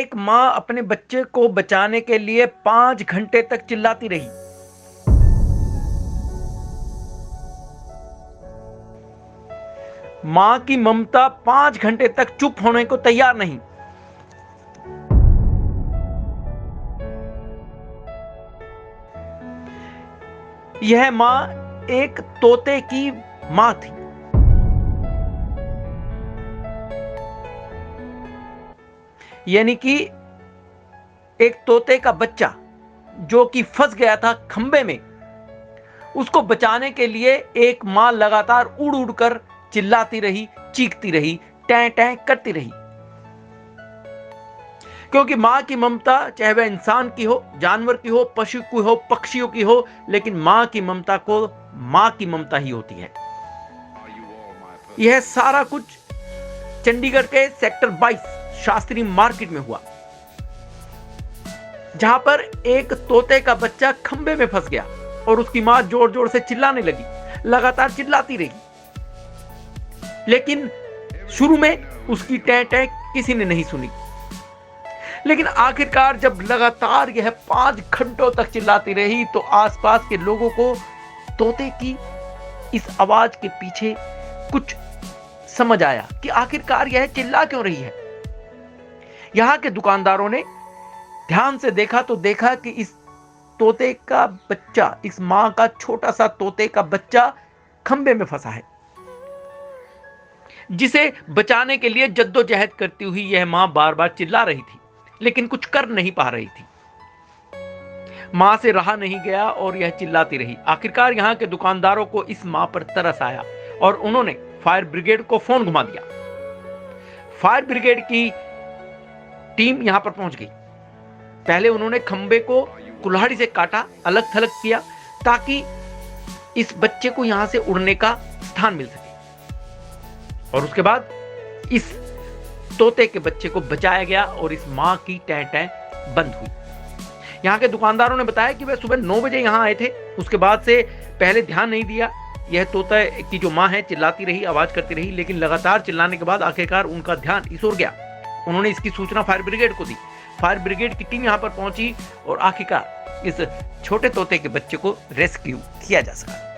एक माँ अपने बच्चे को बचाने के लिए 5 घंटे तक चिल्लाती रही। माँ की ममता 5 घंटे तक चुप होने को तैयार नहीं। यह माँ एक तोते की माँ थी। यानी कि एक तोते का बच्चा जो कि फंस गया था खंबे में, उसको बचाने के लिए एक मां लगातार उड़ उड़ कर चिल्लाती रही, चीखती रही, टैं टैं करती रही। क्योंकि मां की ममता चाहे वह इंसान की हो, जानवर की हो, पशु की हो, पक्षियों की हो, लेकिन मां की ममता को मां की ममता ही होती है। यह सारा कुछ चंडीगढ़ के सेक्टर 22 शास्त्री मार्केट में हुआ, जहां पर एक तोते का बच्चा खंबे में फंस गया और उसकी मां जोर जोर से चिल्लाने लगी, लगातार चिल्लाती रही। लेकिन शुरू में उसकी टैं टैं किसी ने नहीं सुनी। लेकिन आखिरकार जब लगातार यह 5 घंटों तक चिल्लाती रही तो आसपास के लोगों को तोते की इस आवाज के पीछे कुछ समझ आया कि आखिरकार यह चिल्ला क्यों रही है। यहां के दुकानदारों ने ध्यान से देखा तो देखा कि इस तोते का बच्चा, इस मां का छोटा सा तोते का बच्चा खंबे में फंसा है, जिसे बचाने के लिए जद्दोजहद करती हुई यह मां बार बार चिल्ला रही थी, लेकिन कुछ कर नहीं पा रही थी। मां से रहा नहीं गया और यह चिल्लाती रही। आखिरकार यहां के दुकानदारों को इस मां पर तरस आया और उन्होंने फायर ब्रिगेड को फोन घुमा दिया। फायर ब्रिगेड की टीम यहां पर पहुंच गई। पहले उन्होंने खंबे को कुल्हाड़ी से काटा, अलग थलग किया, ताकि इस बच्चे को यहां से उड़ने का स्थान मिल सके। और उसके बाद इस तोते के बच्चे को बचाया गया और इस मां की टैं टैं बंद हुई। यहां के दुकानदारों ने बताया कि वे सुबह 9 बजे यहां आए थे। उसके बाद से पहले ध्यान नहीं दिया। यह तोता की जो मां है चिल्लाती रही, आवाज करती रही, लेकिन लगातार चिल्लाने के बाद आखिरकार उनका ध्यान इस ओर गया। उन्होंने इसकी सूचना फायर ब्रिगेड को दी। फायर ब्रिगेड की टीम यहां पर पहुंची और आखिरकार इस छोटे तोते के बच्चे को रेस्क्यू किया जा सका।